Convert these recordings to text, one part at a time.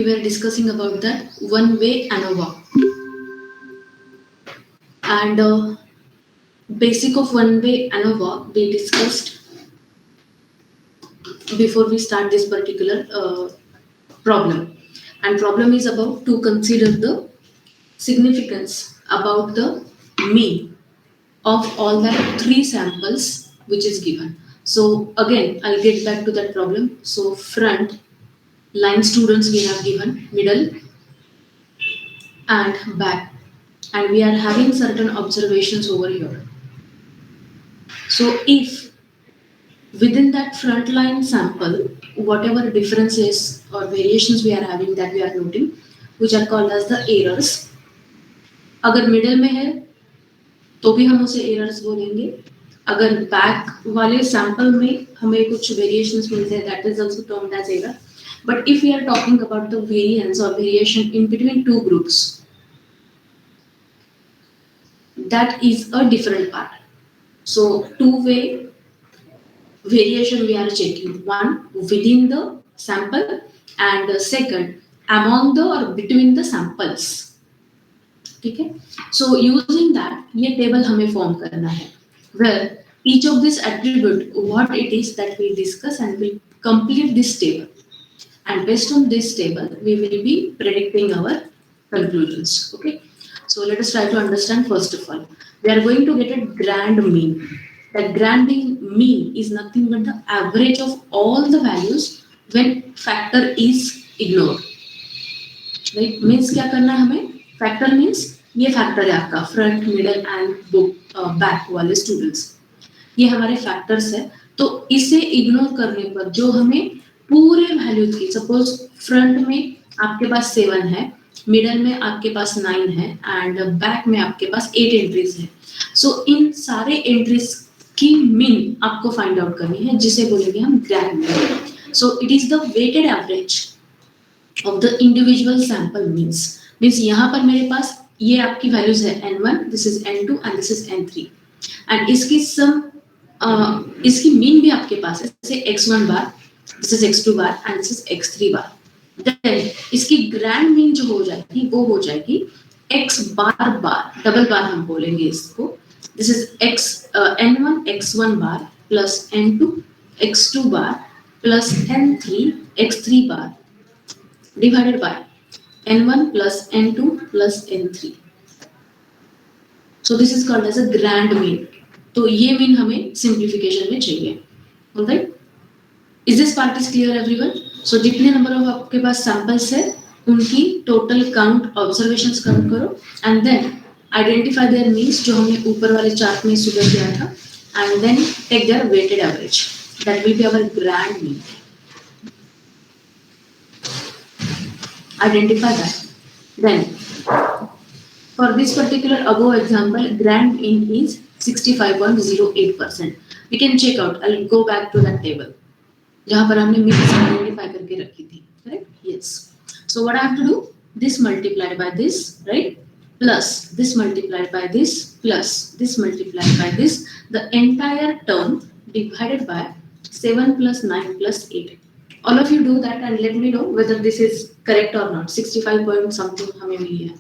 we were discussing about that one-way ANOVA and basic of one-way ANOVA we discussed before we start this particular problem. And problem is about to consider the significance about the mean of all the three samples which is given. So again, I'll get back to that problem. So front line students we have given, middle and back, and we are having certain observations over here. So if within that frontline sample, whatever differences or variations we are having that we are noting, which are called as the errors, अगर middle में है तो भी हम उसे errors बोलेंगे. अगर back वाले सैंपल में हमें कुछ वेरिएशंस मिलते हैं, that is also termed as error. But if we are talking about the variance और variation in between two groups, that is a different part. So two-way variation we are checking, one within the sample and second among the or between the samples. ठीक है. So using that ये table हमें form करना है where each of this attribute what it is that we discuss and we complete this table, and based on this table we will be predicting our conclusions. Okay, so let us try to understand. First of all, we are going to get a grand mean. The grand mean is nothing but the average of all the values when factor is ignored. Right? Means क्या करना है हमें? Factor means ये factor है आपका front, middle and back वाले students. ये हमारे factors है. तो इसे ignore करने पर जो हमें पूरे values की, suppose front में आपके पास 7 है, middle में आपके पास 9 है and back में आपके पास 8 entries है. So इन सारे entries की mean आपको find out करनी है, जिसे बोलेंगे हम grand mean. So it is the weighted average of the individual sample means यहाँ पर मेरे पास ये आपकी values है n1, this is n2 and this is n3, and इसकी sum इसकी mean भी आपके पास है, जैसे x1 bar, this is x2 bar and this is x3 bar. Then इसकी grand mean जो हो जाएगी वो हो जाएगी x bar bar, double bar हम बोलेंगे इसको. This is n1 x1 bar plus n2 x2 bar plus n3 x3 bar divided by n1 plus n2 plus n3. So this is called as a grand mean. तो ये mean हमें simplification में चाहिए. Alright? Is this part is clear everyone? So जितने number of आपके पास samples है उनकी total count observations count करो and then identify their means जो हमने ऊपर वाले chart में सुबह किया था, and then take their weighted average. That will be our grand mean. Identify that. Then for this particular above example, grand mean is 65.08%. We can check out. I'll go back to that table जहाँ पर हमने mean identify करके रखी थी. Correct? Yes. So what I have to do? This multiplied by this, right? Plus this multiplied by this plus this multiplied by this. The entire term divided by 7 plus 9 plus 8. All of you do that and let me know whether this is correct or not. 65 point something हमें मिली है.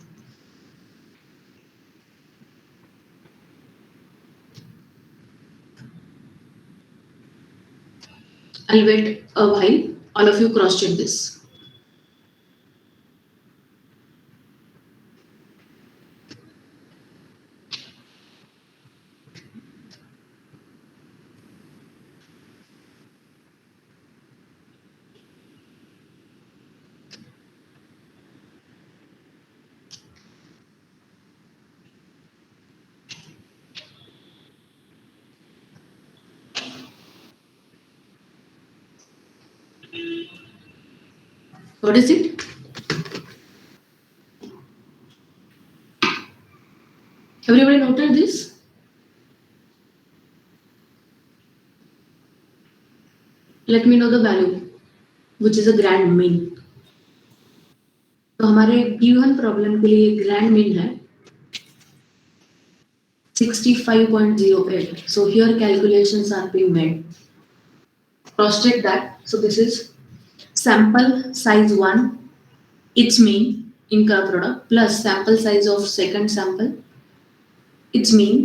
I'll wait a while. All of you cross check this. What is it? Everybody noted this? Let me know the value, which is a grand mean. तो हमारे given problem के लिए grand mean है 65.08. So here calculations are being made. Cross check that. So this is sample size 1 its mean इनका product plus sample size of second sample its mean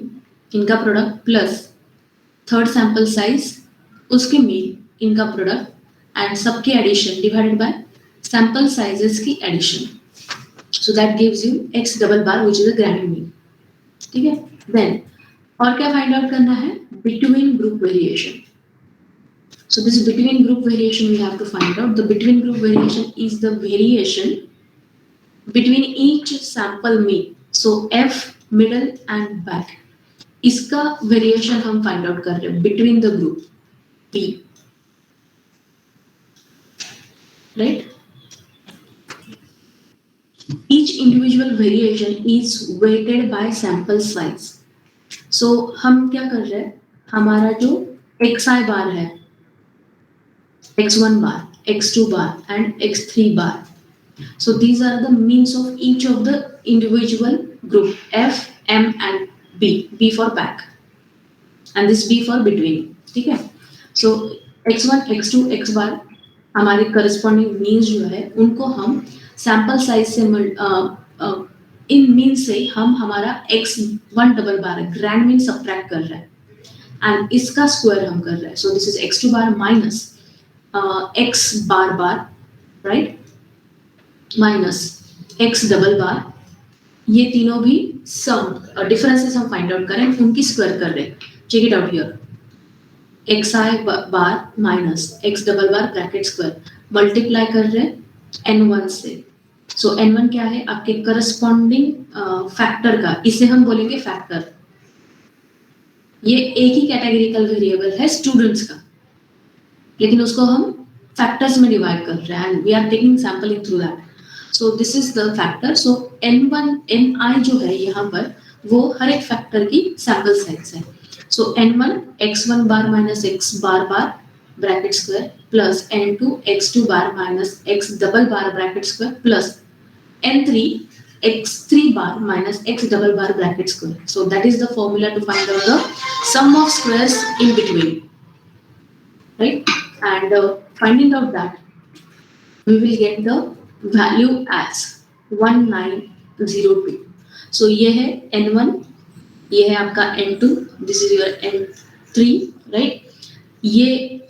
इनका product plus third sample size उसके mean इनका product and सबके addition divided by sample sizes की addition. So that gives you x double bar which is a grand mean. ठीक है. Then और क्या find out करना है? Between group variation. So this between group variation we have to find out. The between group variation is the variation between each sample mean. So F, middle and back. इसका variation हम find out कर रहे हैं between the group P. Right? Each individual variation is weighted by sample size. So हम क्या कर रहे हैं? हमारा जो xi बार है, x1 bar, x2 bar and x3 bar. So these are the means of each of the individual group F, M and B. B for back and this B for between. ठीक है. So x1, x2, x bar हमारे corresponding means जो है उनको हम sample size से इन mean से हम हमारा x1 डबल बार grand mean subtract कर रहे हैं and इसका square हम कर रहे हैं. So this is x2 bar minus x bar bar, right? Minus x double bar. ये तीनों भी सम डिफरेंसेस हम फाइंड आउट करें उनकी स्क्वायर कर रहे हैं. Check it out here. xi bar minus x double bar bracket square multiply कर रहे हैं n1 से. सो n1 क्या है? आपके करस्पॉन्डिंग फैक्टर का, इसे हम बोलेंगे फैक्टर. ये एक ही कैटेगरिकल वेरिएबल है स्टूडेंट्स का, लेकिन उसको हम फैक्टर्स में डिवाइड कर रहे हैं and we are taking sampling through that. So this is the factor. So n1 ni जो है यहाँ पर वो हर एक फैक्टर की सैंपल साइज है. So n1 x1 bar minus x bar bar bracket square plus n2 x2 bar minus x double bar bracket square plus n3 x3 bar minus x double bar bracket square. So that is the formula to find out the sum of squares in between, right? And finding out that we will get the value as 1902. So ये है n1, ये है आपका n2, this is your n3, right? ये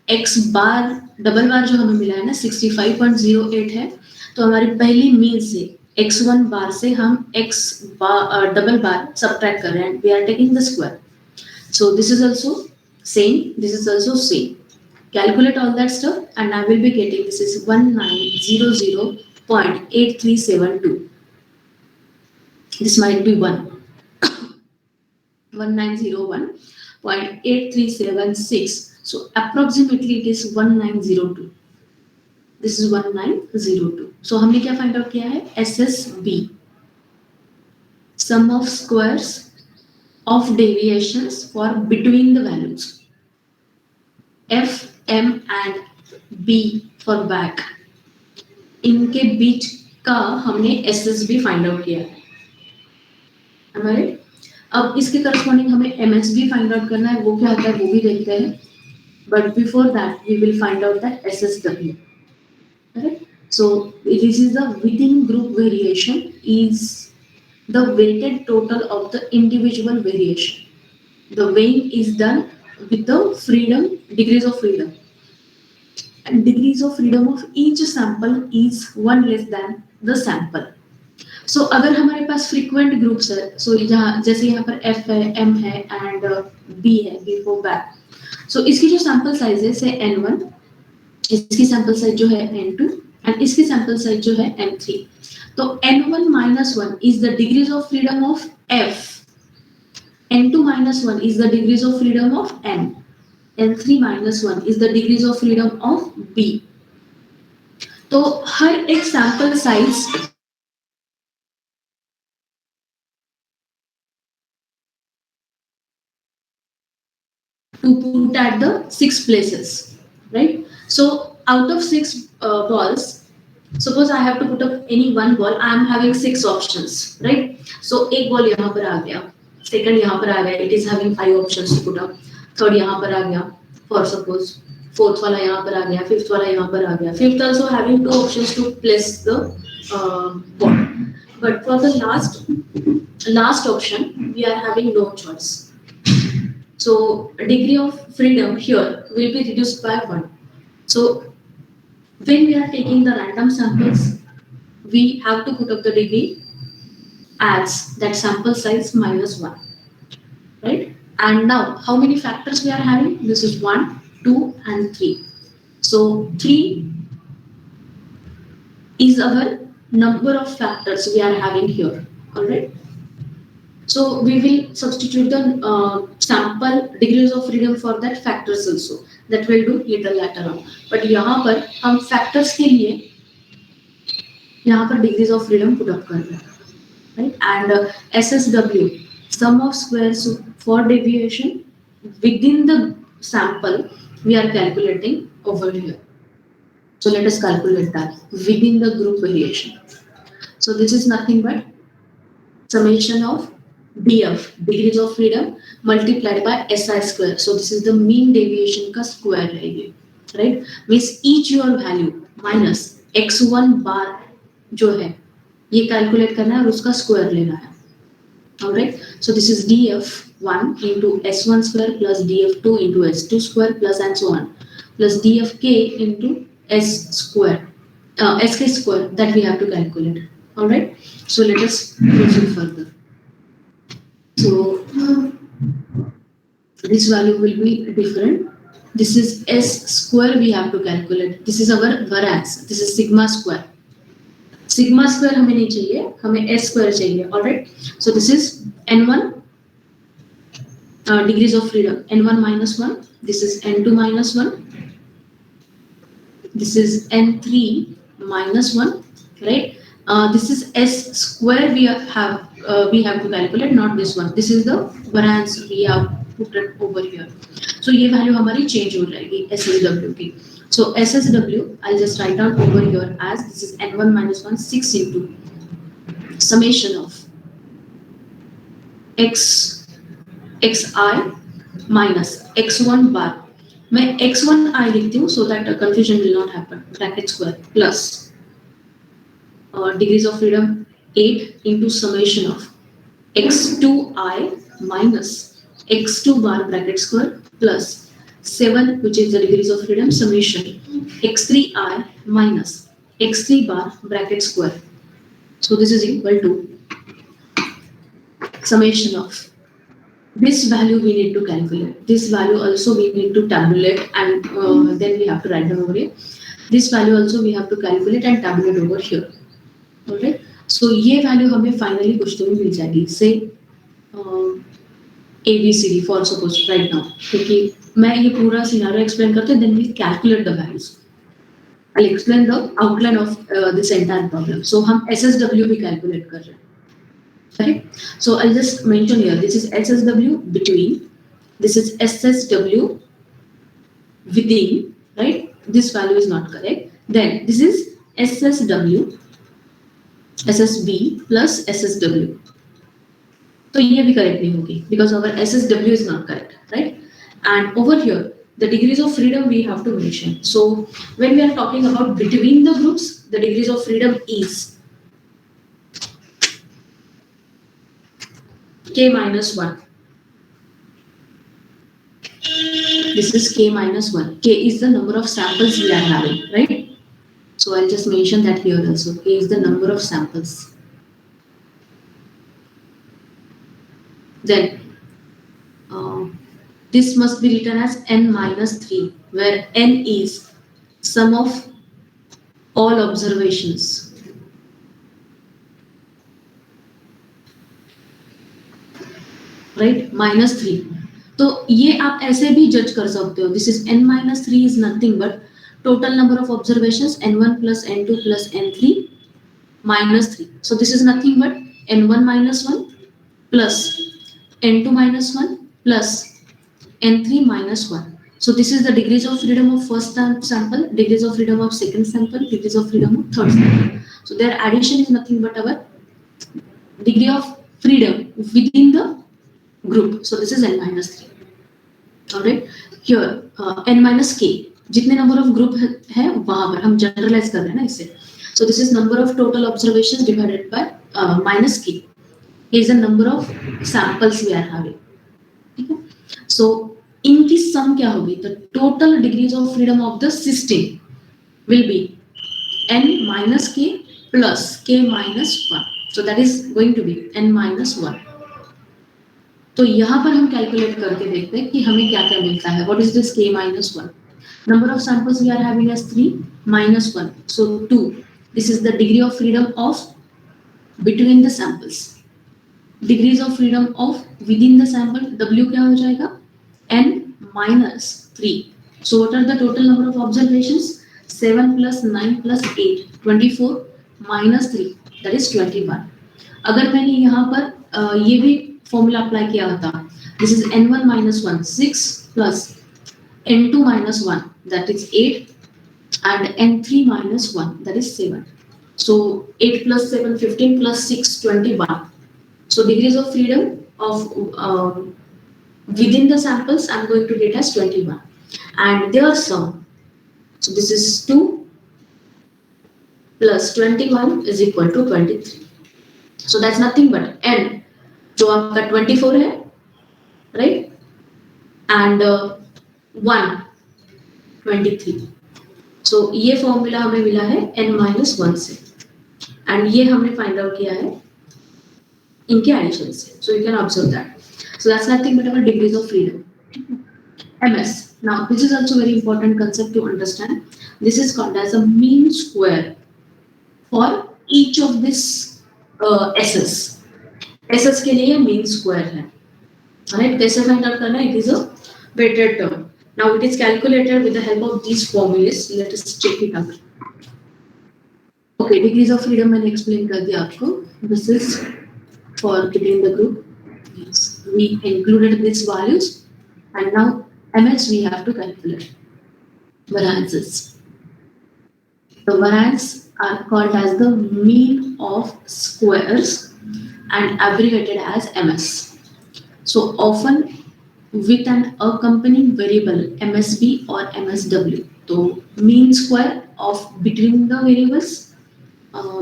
x बार double बार जो हमें मिला है ना 65.08 है, तो हमारी पहली मीन से x1 बार से हम x डबल बार सब्ट्रैक्ट कर रहे हैं. We are taking the square. So this is also same. This is also same. Calculate all that stuff, and I will be getting this is 1900.8372. This might be 1901.8376. So approximately it is 1902. This is 1902. So हमने क्या find out किया है? SSB, sum of squares of deviations for between the values F, M and B for back. इनके बीच का हमने SSB find out किया है. right? अब इसके करस्पॉन्डिंग हमें MSB फाइंड आउट करना है. वो क्या होता है वो भी देखते हैं, but before that we will find out that SSW. Correct? So this is the within group variation is the weighted total of the individual variation. The weighing is done with the freedom, degrees of freedom. And degrees of freedom of each sample is one less than the sample. So अगर हमारे पास frequent groups है, so यहाँ जैसे यहाँ पर F है, M है and B है, before back. So इसकी जो sample size है N1, इसकी sample size जो है N2 and इसकी sample size जो है N3. तो N1 minus 1 is the degrees of freedom of F. N2 minus 1 is the degrees of freedom of N. N3 minus 1 is the degrees of freedom of B. तो हर एक sample size to put at the 6 places, right? So out of 6 balls, suppose I have to put up any one ball, I am having 6 options, right? So एक ball यहाँ पर आ गया, second यहाँ पर आ गया, it is having 5 options to put up, third यहाँ पर आ गया, for suppose फोर्थ वाला यहाँ पर आ गया, फिफ्थ वाला यहाँ पर आ गया. Fifth also having two options to place the bond. But for the last option, we are having no choice. So degree of freedom here will be reduced by 1. So when we are taking the random samples, we have to put up the degree as that sample size minus 1. Right? And now, how many factors we are having? This is 1, 2, and 3. So 3 is our number of factors we are having here. Alright? So we will substitute the sample degrees of freedom for that factors also. That will do little later on. But यहाँ पर हम factors के लिए यहाँ पर degrees of freedom put up कर रहे हैं. Right? And SSW, sum of squares for deviation within the sample, we are calculating over here. So let us calculate that within the group variation. So this is nothing but summation of DF, degrees of freedom, multiplied by SI square. So this is the mean deviation का square है ये, right? Means each your value minus x1 bar जो है ये calculate करना है और उसका square लेना है. Alright, so this is df1 into s1 square plus df2 into s2 square plus and so on, plus dfk into s square, sk square that we have to calculate. Alright, so let us proceed further. So this value will be different. This is s square we have to calculate. This is our variance. This is sigma square. Sigma square हमें नहीं चाहिए, हमें s square चाहिए. Alright, so this is n1 degrees of freedom, n1 minus 1. This is n2 minus 1. This is n3 minus 1. Right? This is s square we have to calculate, not this one. This is the variance we have put it over here. So ये value हमारी change हो जाएगी SSW की. So SSW, I'll just write down over here as this is n1 minus 1, 6 into summation of xi minus x1 bar. मैं x1i लिखती हूँ so that confusion will not happen. Bracket square plus degrees of freedom 8 into summation of x2i minus x2 bar bracket square plus 7, which is the degrees of freedom, summation x3i minus x3 bar bracket square. So this is equal to summation of this value we need to calculate. This value also we need to tabulate and then we have to write down over here. This value also we have to calculate and tabulate over here. Okay. So ये value हमें finally question में मिल जाएगी. Say ABCD for suppose right now. क्योंकि मैं ये पूरा scenario explain करते then we calculate the values. I'll explain the outline of this entire problem. So हम SSW भी calculate कर रहे हैं. Correct? So I'll just mention here. This is SSW between. This is SSW within. Right? This value is not correct. Then this is SSW, SSB plus SSW. So ये भी correct नहीं होगी because our SSW is not correct, right? And over here, the degrees of freedom we have to mention. So when we are talking about between the groups, the degrees of freedom is k minus 1. This is k minus 1. K is the number of samples we are having, right? So I'll just mention that here also. K is the number of samples. Then this must be written as n minus 3, where n is sum of all observations. Right? Minus 3. तो ये आप ऐसे भी जज कर सकते हो. This is n minus 3 is nothing but total number of observations n1 plus n2 plus n3 minus 3. So this is nothing but n1 minus 1 plus n2 minus 1 plus n3 minus 1. So this is the degrees of freedom of first sample, degrees of freedom of second sample, degrees of freedom of third sample. So their addition is nothing but our degree of freedom within the group. So this is n minus 3. Alright, here n minus k. जितने number of group है वहां पर हम generalise कर रहे हैं ना इससे. So this is number of total observations divided by minus k is the number of samples we are having. ठीक है. So इनकी सम क्या होगी? The total degrees of freedom of the system will be n minus k plus k minus 1. So that is going to be n minus 1. तो यहाँ पर हम calculate करके देखते हैं कि हमें क्या क्या मिलता है. What is this k minus 1? Number of samples we are having as 3 minus 1. So 2. This is the degree of freedom of between the samples. Degrees of freedom of within the sample. W क्या हो जाएगा? N minus 3. So what are the total number of observations? 7 plus 9 plus 8. 24 minus 3. That is 21. अगर मैंने यहाँ पर ये भी formula apply किया होता, this is n1 minus 1, 6 plus n2 minus 1, that is 8, and n3 minus 1, that is 7. So 8 plus 7, 15 plus 6, 21. So degrees of freedom of within the samples I'm going to get as 21. And their sum. So this is 2 plus 21 is equal to 23. So that's nothing but n, जो आपका 24 है, right? And 1, 23. So ये formula हमें मिला है n minus 1 से, and ये हमने फाइंड आउट किया है इनके एडिशन से. So you can observe that. So that's nothing but our degrees of freedom. MS. Now this is also very important concept to understand. This is called as a mean square for each of this SS. SS के लिए mean square है. Alright, कैसे find out करना? It is a weighted term. Now it is calculated with the help of these formulas. Let us check it out. Okay, degrees of freedom मैंने explain कर दिया आपको. This is for between the group. Yes, we included these values, and now MS we have to calculate variances. The variance are called as the mean of squares and abbreviated as MS. So often with an accompanying variable MSB or MSW. So mean square of between the variables,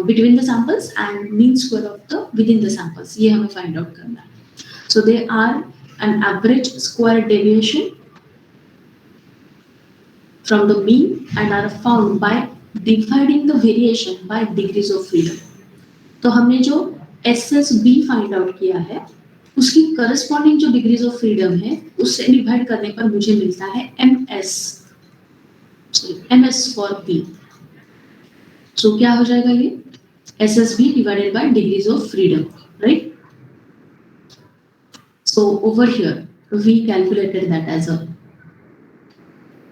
between the samples, and mean square of the within the samples. ये हमें find out करना है. So they are an average square deviation from the mean and are found by dividing the variation by degrees of freedom. तो हमने जो SSB find out किया है, उसकी corresponding जो degrees of freedom है, उससे divide करने पर मुझे मिलता है MS for B. So क्या हो जाएगा ये? SSB divided by degrees of freedom, right? So over here we calculated that as a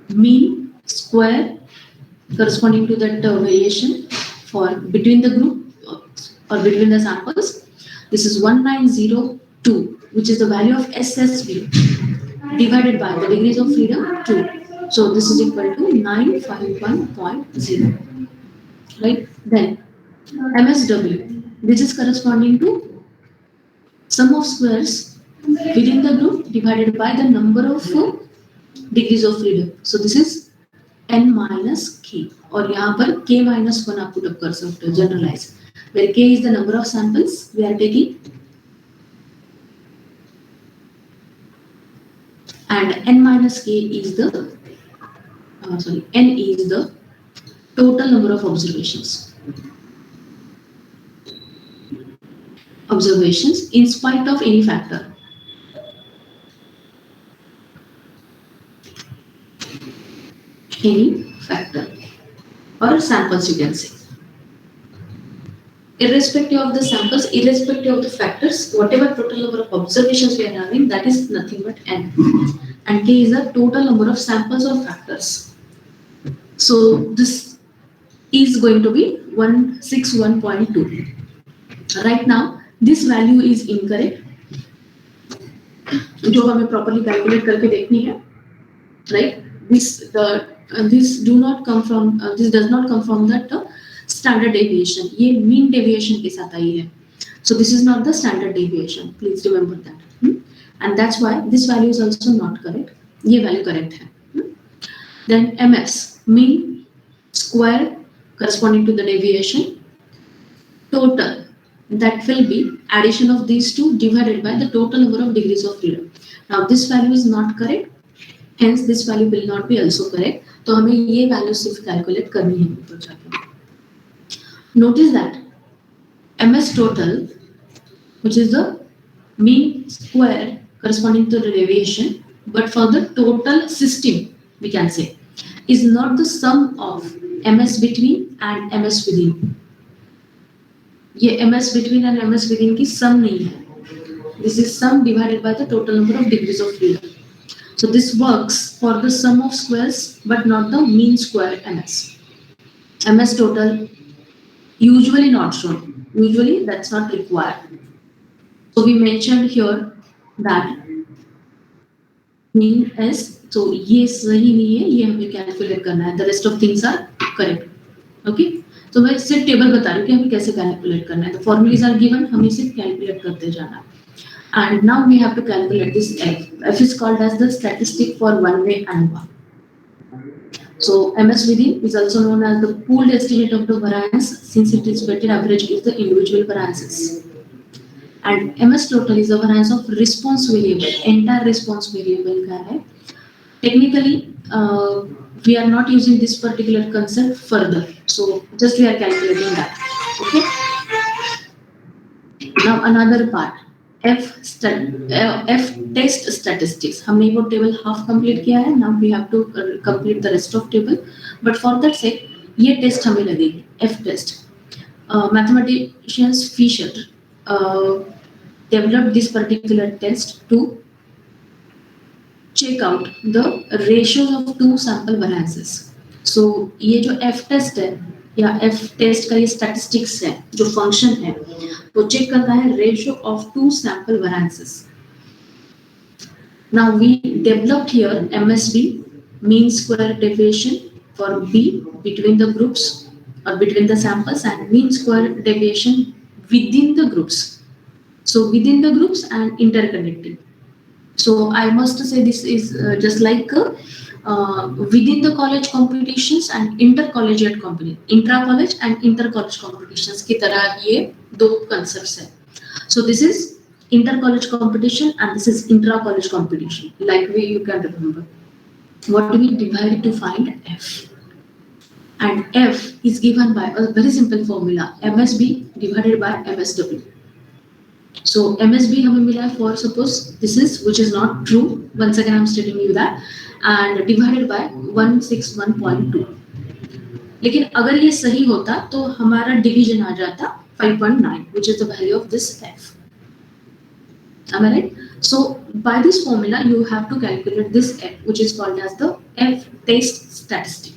mean square corresponding to that variation for between the group or between the samples. This is 1902, which is the value of SSB divided by the degrees of freedom 2. So this is equal to 951.0. Right? Then MSW, this is corresponding to sum of squares within the group divided by the number of degrees of freedom. So this is n minus k, और यहाँ पर k minus 1 आप put up कर सकते हो, generalize, where k is the number of samples we are taking, and n minus k is the n is the total number of observations in spite of any factor. Any factor or samples, you can say. Irrespective of the samples, irrespective of the factors, whatever total number of observations we are having, that is nothing but n. And k is the total number of samples or factors. So this is going to be 161.2. Right now, this value is incorrect. जो हमें properly calculate करके देखनी है, right? This does not come from that standard deviation. ये mean deviation के साथ आई है. So this is not the standard deviation. Please remember that. And that's why this value is also not correct. ये value correct है. Then MS, mean square corresponding to the deviation. Total, that will be addition of these two divided by the total number of degrees of freedom. Now this value is not correct, hence this value will not be also correct. तो हमें ये value सिर्फ calculate करनी है ऊपर जाकर. Notice that MS total, which is the mean square corresponding to the deviation, but for the total system we can say is not the sum of MS between and MS within. ये MS between and MS within की sum नहीं है. This is sum divided by the total number of degrees of freedom. So this works for the sum of squares but not the mean square MS. MS total usually not shown. Usually that's not required. So we mentioned here that mean is, so ये सही नहीं है, ये हमें calculate करना है. The rest of things are correct. Okay? तो मैं सिर्फ टेबल बता रही हूँ कि हमें कैसे कैलकुलेट करना है. The formulas are given, हमें सिर्फ कैलकुलेट करते जाना है. And now we have to calculate this F. F is called as the statistic for one-way ANOVA. So MS within is also known as the pooled estimate of the variance, since it is weighted average is the individual variances. And MS total is the variance of response variable. Entire response variable का है. Technically, we are not using this particular concept further. So just we are calculating that. Okay. Now another part. F test statistics. हमने वो table half complete किया है. Now we have to complete the rest of table. But for that sake, ये test हमें लगेगी. F test. Mathematicians Fisher developed this particular test to check out the ratios of two sample variances. So ये जो F test है या F test का ये statistics है, जो function है, वो चेक करता है ratio of two sample variances. Now we developed here MSB, mean square deviation for B between the groups or between the samples, and mean square deviation within the groups. So within the groups and interconnected. So I must say this is just like within the college competitions and inter-collegiate competition, intra-college and inter-college competitions की तरह ये दो concepts हैं. So this is inter-college competition and this is intra-college competition. Like you can remember. What do we divide to find F? And F is given by a very simple formula, MSB divided by MSW. So MSB हमें मिला है for suppose this is which is not true. Once again I'm stating you that, and divided by 161.2. लेकिन अगर ये सही होता तो हमारा डिवीजन आ जाता 5.9, which is the value of this F. Am I right? So by this formula you have to calculate this F, which is called as the F test statistic.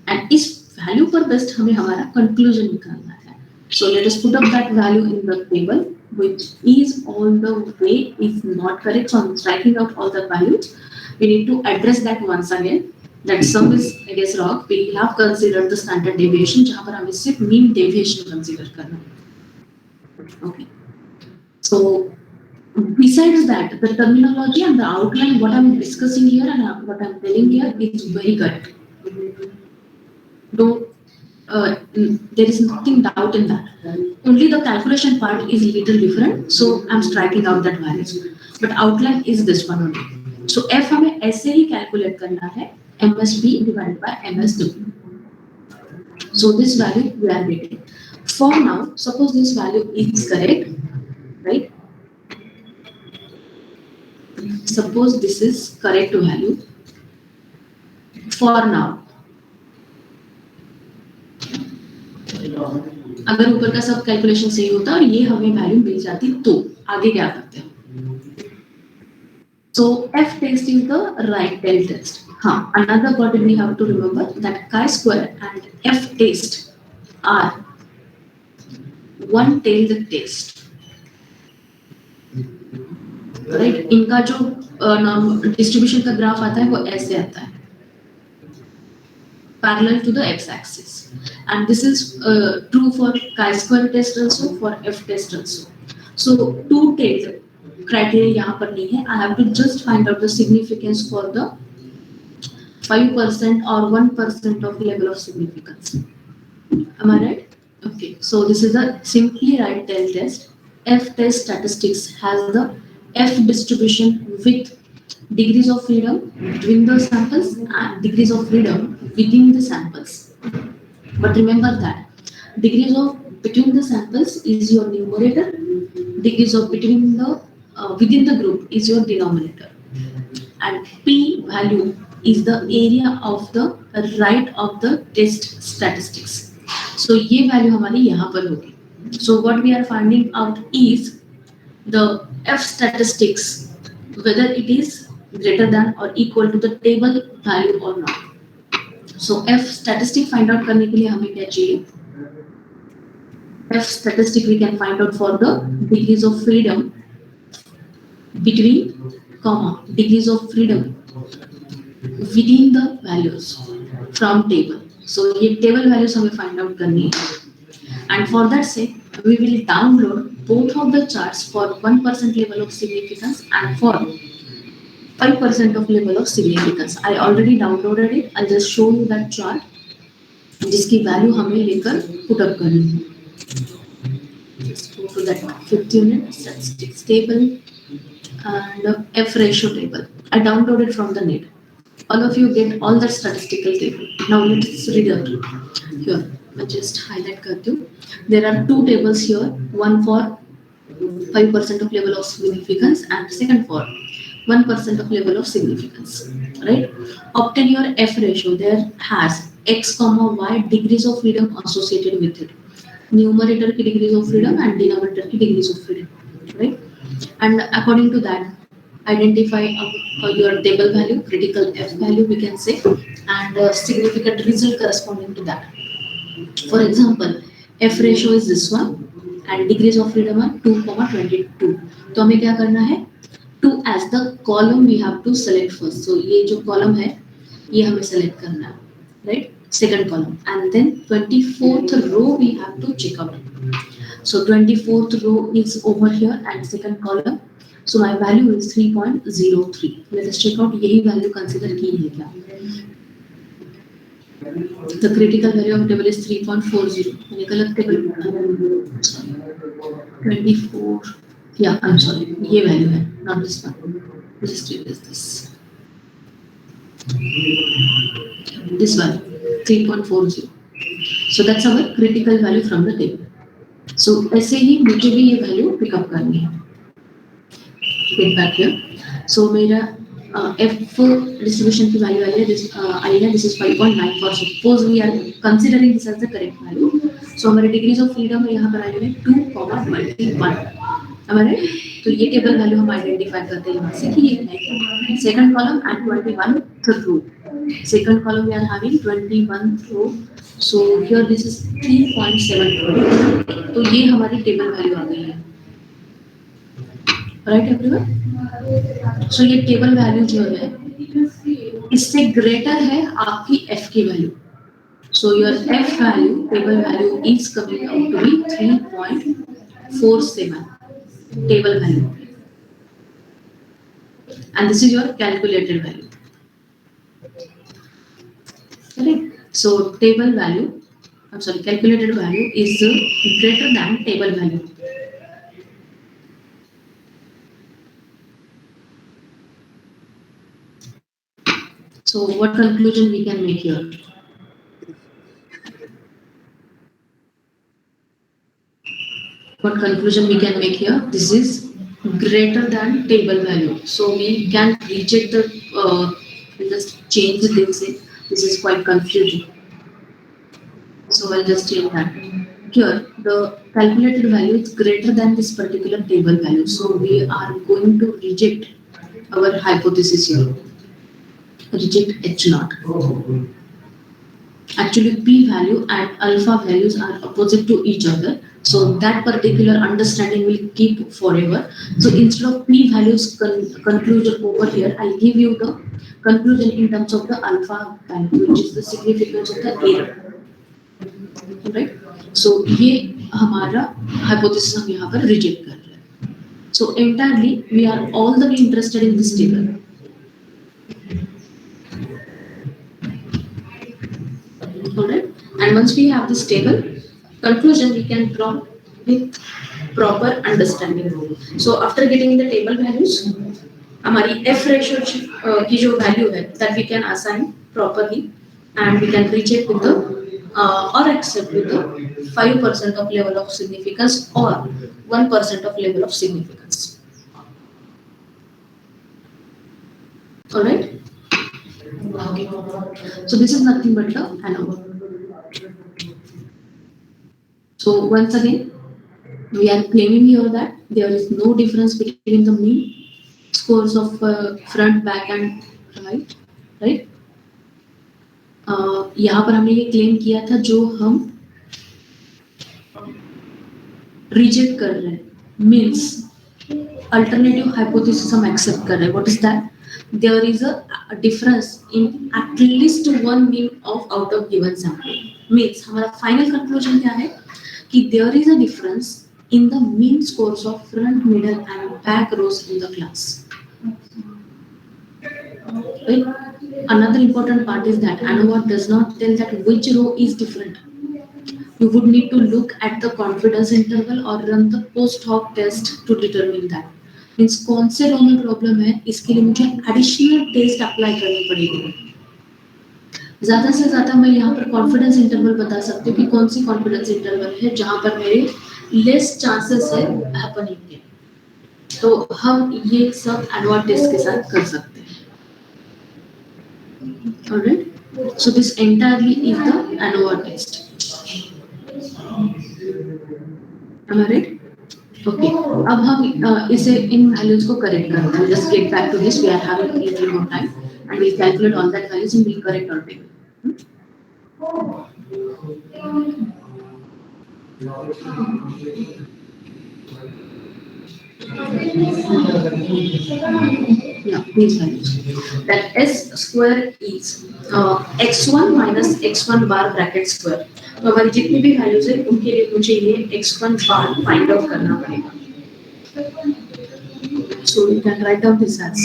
And इस value पर best हमें हमारा conclusion निकालना है. So let us put up that value in the table, which is all the way is not correct. So I'm striking out all the values. We need to address that once again. That sum is, I guess, wrong. We have considered the standard deviation, जहाँ पर हमें सिर्फ mean deviation consider करना है. Okay. So besides that, the terminology and the outline, what I'm discussing here and what I'm telling here is very correct. Don't. There is nothing doubt in that. Only the calculation part is a little different, so I'm striking out that values. But outline is this one only. So F हमें ऐसे ही calculate करना है, MSB divided by MSW. So this value we are getting. For now, suppose this value is correct, right? Suppose this is correct value. For now. अगर ऊपर का सब calculation सही होता और ये हमें वैल्यू मिल जाती तो आगे क्या करते हैं? So F test is the right tail test. हाँ, another part we have to remember that chi-square and F test are one-tailed test. Right? इनका जो डिस्ट्रीब्यूशन का ग्राफ आता है वो ऐसे आता है, parallel to the x-axis. And this is true for chi-square test also, for F test also. So two-tailed criteria यहाँ पर नहीं है. I have to just find out the significance for the 5% or 1% of level of significance. Am I right? Okay, so this is a simply right tail test. F test statistics has the F distribution with degrees of freedom between the samples and degrees of freedom within the samples. But remember that degrees of between the samples is your numerator, degrees of between the within the group is your denominator, and p value is the area of the right of the test statistics. So ये value हमारी यहाँ पर होगी. So what we are finding out is the f statistics, whether it is greater than or equal to the table value or not. So f statistic find out करने के लिए हमें क्या चाहिए? F statistic we can find out for the degrees of freedom between comma degrees of freedom within the values from table. So ये table values हमें find out करनी है. And for that sake we will download both of the charts for 1% level of significance and for 5% of level of significance. I already downloaded it. I'll just show you that chart जिसकी value हमें लेकर put up करनी है. Just go to that 5th unit statistics table and F ratio table. I downloaded from the net. All of you get all the statistical table. Now let's read out. Here, I just highlight करती हूँ. There are two tables here. One for 5% of level of significance and second for 1% of level of significance. Right? Obtain your F ratio. There has x comma y degrees of freedom associated with it. Numerator की degrees of freedom and denominator की degrees of freedom. Right? And according to that, identify your table value, critical F value we can say, and significant result corresponding to that. For example, F ratio is this one and degrees of freedom are 2,22. तो हमें क्या करना है? 2 as the column we have to select first. So ये जो column है ये हमें select करना है, right? Second column, and then 24th row we have to check out. So 24th row is over here and second column. So my value is 3.03. Let us check out यही value consider की है क्या? The critical value of table is 3.40. मैंने गलत table बोला. Sorry. 24. Yeah, I'm sorry. ये value है, not this one. Just replace this. This value 3.40. So that's our critical value from the table. So ऐसे ही मुझे भी ये value pick up करनी है. Get back here. So मेरा F distribution की value आई है. This is 5.94. Suppose we are considering this as the correct value. So हमारे degrees of freedom में यहाँ पर आए हुए 2,21. हमारे तो ये टेबल वैल्यू हम आइडेंटिफाई करते हैं यहाँ से कि ये है second column and 21th row. Second column we are having 21th row. So here this is 3.74. तो ये हमारी टेबल वैल्यू आ गई है. Right everyone? सो ये टेबल वैल्यू जो है इससे ग्रेटर है आपकी F की value. So your F value, table value is coming out to be 3.47 table value, and this is your calculated value. Correct? So table value, I'm sorry, calculated value is greater than table value. So what conclusion we can make here? What conclusion we can make here? This is greater than table value. So we can reject the, just change this. This is quite confusing. So I'll just change that. Here, the calculated value is greater than this particular table value. So we are going to reject our hypothesis here. Reject H0. Actually, P value and alpha values are opposite to each other. So that particular understanding will keep forever. So instead of P values conclusion over here, I'll give you the conclusion in terms of the alpha value, which is the significance of the error. Right? So ये हमारा hypothesis हम यहाँ पर reject कर रहे हैं. So entirely we are all the way interested in this table. Alright, and once we have this table, conclusion we can draw with proper understanding. So after getting the table values, हमारी F ratio की जो value है that we can assign properly and we can reject with the or accept with the 5% of level of significance or 1% of level of significance. Alright. Okay. So this is nothing but the ANOVA. So once again, we are claiming here that there is no difference between the mean scores of front, back and right, right? यहाँ पर हमने ये claim किया था जो हम reject कर रहे हैं मीन्स अल्टरनेटिव हाइपोथेसिस हम एक्सेप्ट कर रहे हैं. What is that? There is a difference in at least one mean of out of given sample. Means हमारा फाइनल कंक्लूजन क्या है कि there is a difference in the mean scores of front, middle and back rows in the class. Right? Another important part is that ANOVA does not tell that which row is different. You would need to look at the confidence interval or run the post hoc test to determine that. Means कौन से रो में problem है इसके लिए मुझे additional test apply करनी पड़ेगी. ज्यादा से ज्यादा मैं यहाँ पर कॉन्फिडेंस इंटरवल बता सकती हूँ कि कौन सी कॉन्फिडेंस इंटरवल है जहां पर मेरे लेस चांसेस है हैपनिंग के. तो हम ये सब ANOVA टेस्ट के साथ कर सकते हैं. Alright, so this entirely is the ANOVA test. Am I right? Okay. अब हम इसे इन वैल्यूज को करेक्ट करते हैं. Just get back to this. We are having a little more time, and we'll calculate all that values and we'll correct all them. Yeah, these values. That S square is x1 minus x1 bar bracket square. तो हमारी जितनी भी values है उनके लिए मुझे ये x1 बार find out करना पड़ेगा. So you can write down this as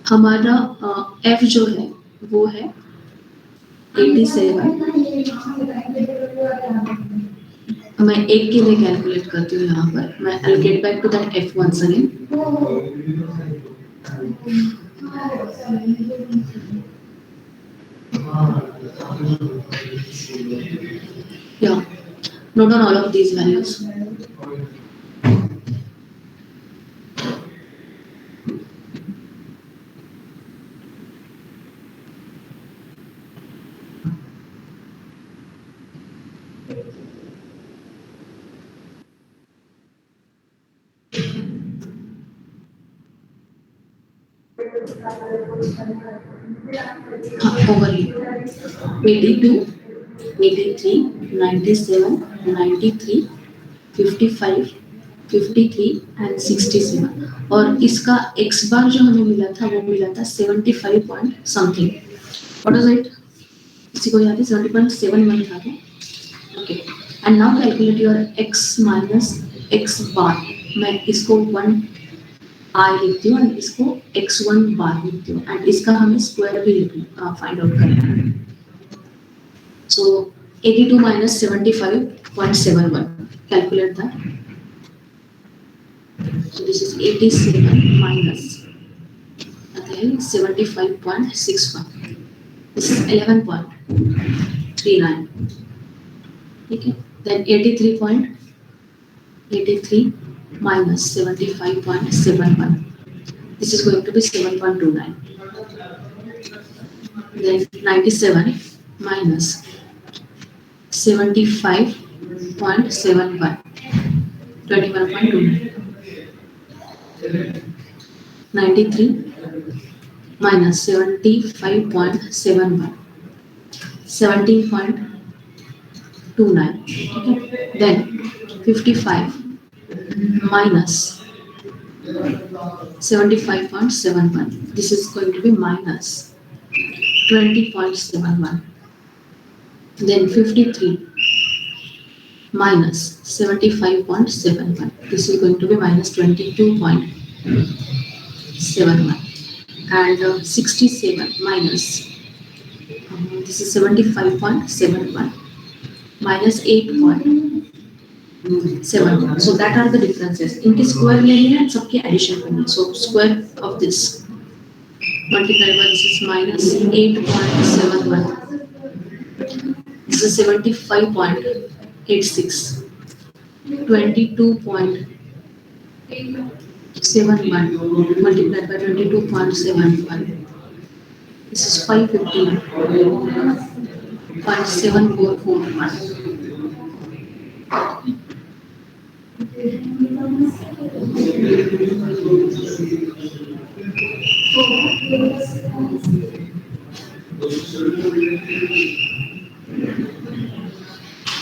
हमारा F जो है वो है 87. मैं एक के लिए कैलकुलेट करती हूँ यहाँ पर. मैं I'll get back to that F once again. Yeah, note down all of these values. Over here 82, 83, 97, 93, 55, 53 and 67. और इसका x बार जो हमें मिला था वो मिला था 75 point something. What is it? किसी को याद है? 70.71 था क्या? Okay. And now calculate your x minus x bar. मैं इसको 1 I लिखती हूँ और इसको x1 बार लिखती हूँ एंड इसका हमें स्क्वायर भी फाइंड आउट करना है. सो 82 minus 75.71. Calculate that. So this is 87 minus again 75.61. This is 11.39. Okay. Then 83 minus 75.71. This is going to be 7.29. Then 97 minus 75.71. 21.29. 93 minus 75.71. 17.29. Okay. Then 55 minus 75.71. This is going to be minus 20.71. Then 53 minus 75.71. This is going to be minus 22.71. And 67 minus, this is 75.71 minus 8.71. So that are the differences. इनके square लेने हैं, सबके addition करनी है. So square of this multiplied by this is minus 8.71. This is 75.86. 22.71 multiplied by 22.71. This is 515.7441.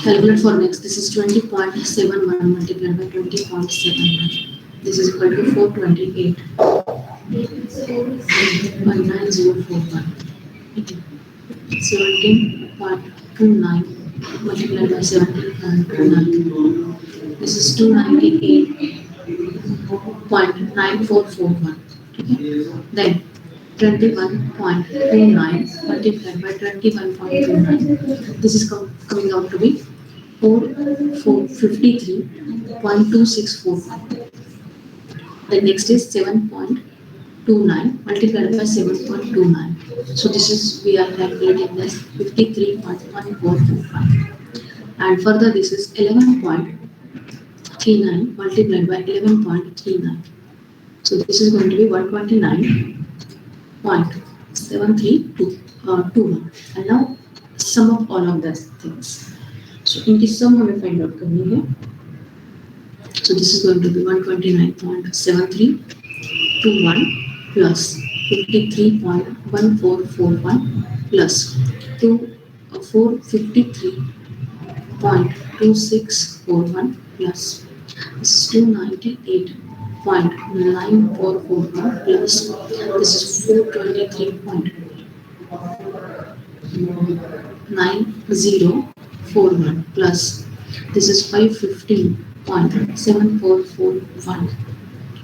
Calculate for next. This is 20.71 multiplied by 20.71. This is equal to 428.9041. 17.29 multiplied by 17.29. This is 298.9441. Then 21.29 multiplied by 21.29. This is coming out to be 453.2641. The next is 7.29 multiplied by 7.29. So this is, we are calculating this 53.1445. And further this is 11.39 multiplied by 11.39. So this is going to be 129.73221. And now sum of all of those things. So in this sum हमें find out करनी है. So this is going to be 129.7321 plus 53.1441 plus 453.2641 plus this is 298.9441 plus this is 423.9041 plus this is 515.7441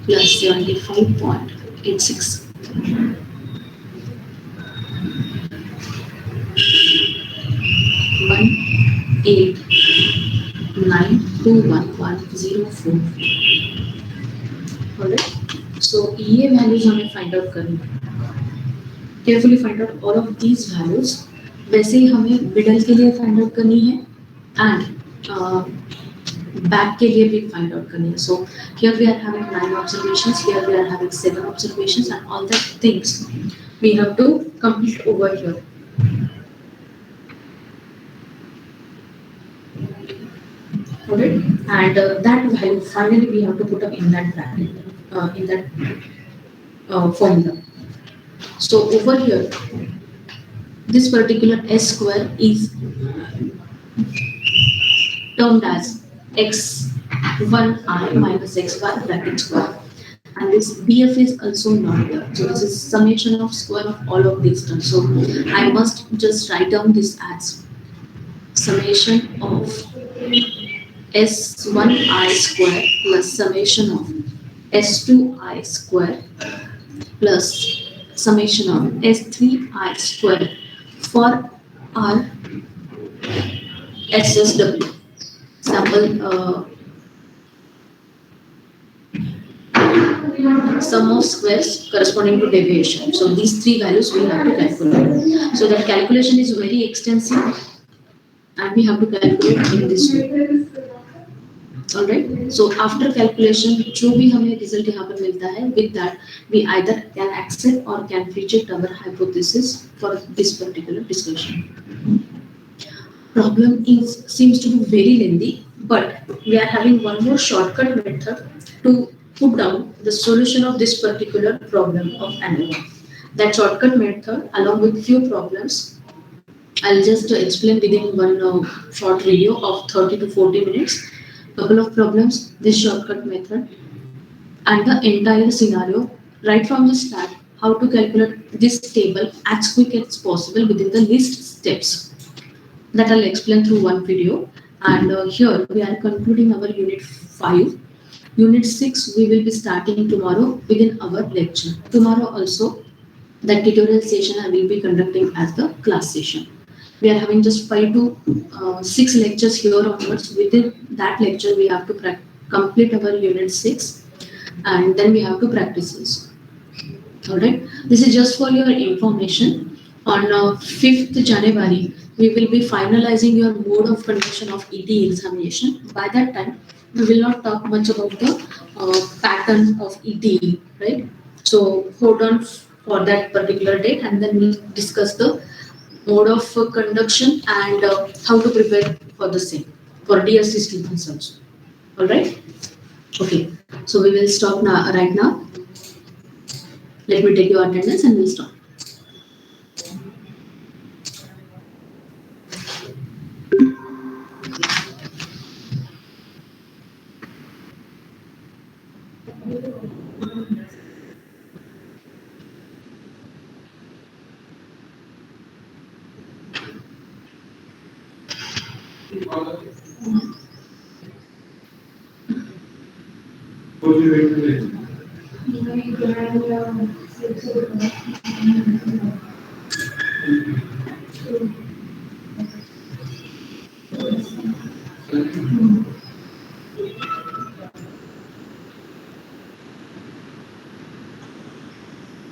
plus 75.86. 18921.04. Alright. So ये values हमें find out करनी है. Carefully find out all of these values. वैसे ही हमें middle के लिए find out करनी है and back के लिए भी find out करनी है. So here we are having 9 observations. Here we are having 7 observations, and all the things we have to complete over here. Alright, and that value finally we have to put up in that bracket, in that formula. So over here, this particular s square is termed as x1I minus xy bracket square, and this bf is also not there. So this is summation of square of all of these terms. So I must just write down this as summation of s1I square plus summation of s2I square plus summation of s3I square for our SSW. Sample sum of squares corresponding to deviation. So these three values we have to calculate. So that calculation is very extensive and we have to calculate in this way. Alright. So after calculation, जो भी हमें result यहाँ पर मिलता है, with that we either can accept or can reject our hypothesis for this particular discussion. Problem seems to be very lengthy, but we are having one more shortcut method to put down the solution of this particular problem of ANOVA. That shortcut method, along with few problems, I'll just explain within one short video of 30 to 40 minutes. Couple of problems, this shortcut method, and the entire scenario right from the start, how to calculate this table as quick as possible within the least steps. that I'll explain through one video. And here we are concluding our unit 5. Unit 6 we will be starting tomorrow within our lecture. Tomorrow also that tutorial session I will be conducting as the class session. We are having just 5 to 6 lectures here onwards. Within that lecture we have to complete our unit 6, and then we have to practice also. Alright, this is just for your information. On 5th January, we will be finalizing your mode of conduction of ET examination. By that time, we will not talk much about the pattern of ET, right? So hold on for that particular date, and then we'll discuss the mode of conduction and how to prepare for the same for DSC students also. Alright? Okay, so we will stop now right now. Let me take your attendance and we'll start.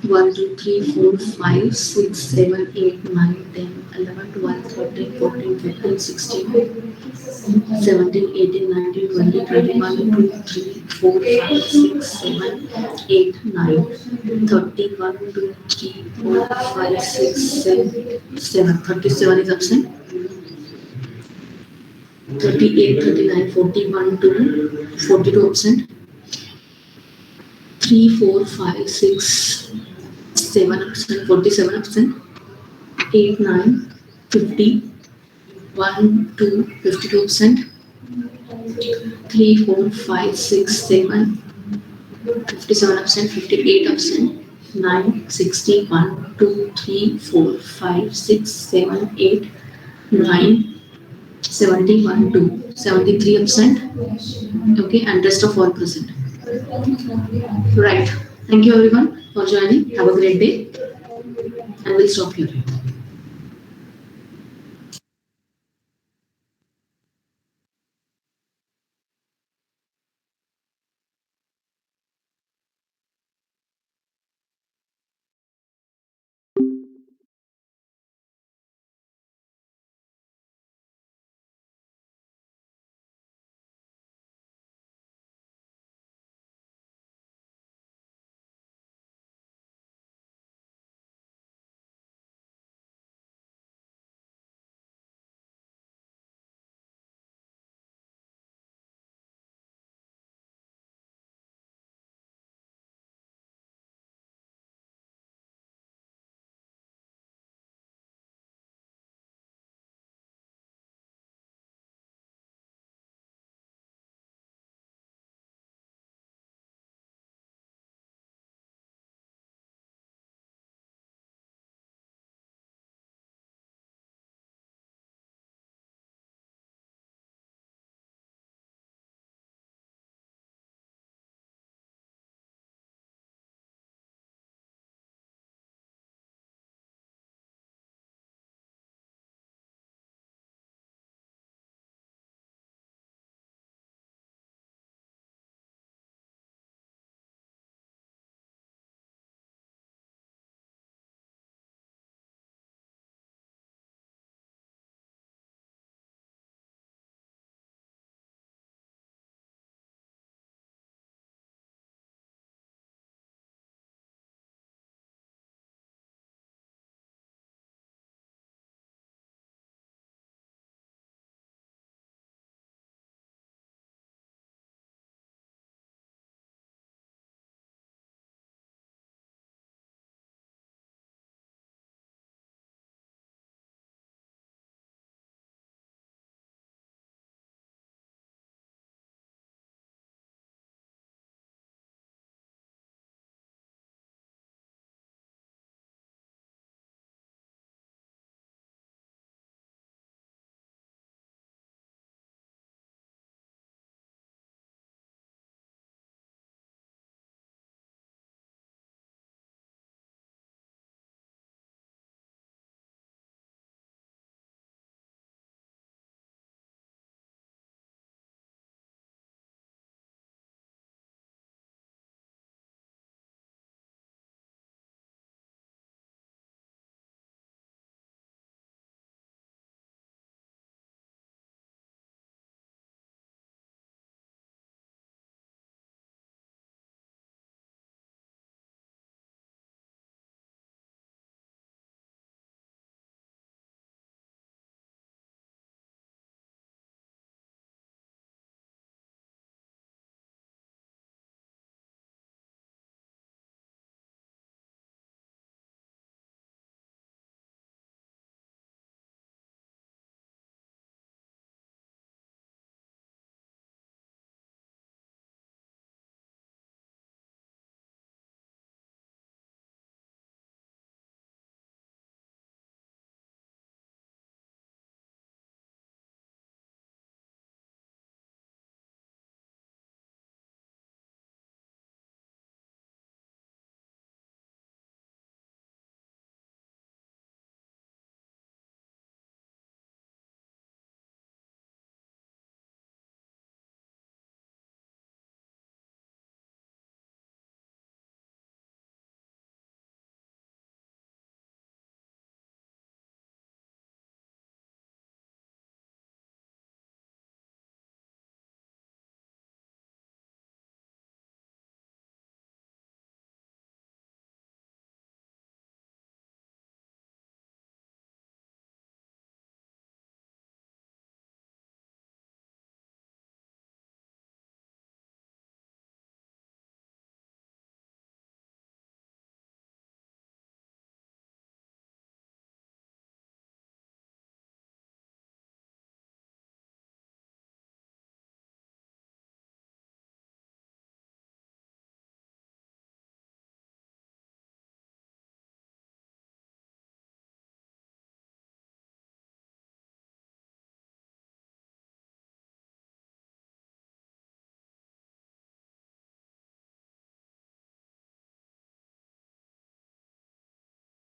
One, two, three, four, 5, 6, 7, 8, 9, 10, 11, 12, 13, 14, 15, 16, 17, 18, 19, 20, 21, 2, 3, 4, 5, 6, 7, 8, 9, 30, 1, 2, 3, 4, 5, 6, 7, 37 is absent. 38, 39, 41, 2, 42 absent. 3, 4, 5, 6, 7 absent, 47 absent. 8, 9, 50, 1, 2, 52 absent. 3, 4, 5, 6, 7, 57 absent, 58 absent. 9, 60, 1, 2, 3, 4, 5, 6, 7, 8, 9, 71, 2, 73 absent. Okay, and rest of all present. Right. Thank you everyone for joining. Have a great day. And we'll stop here.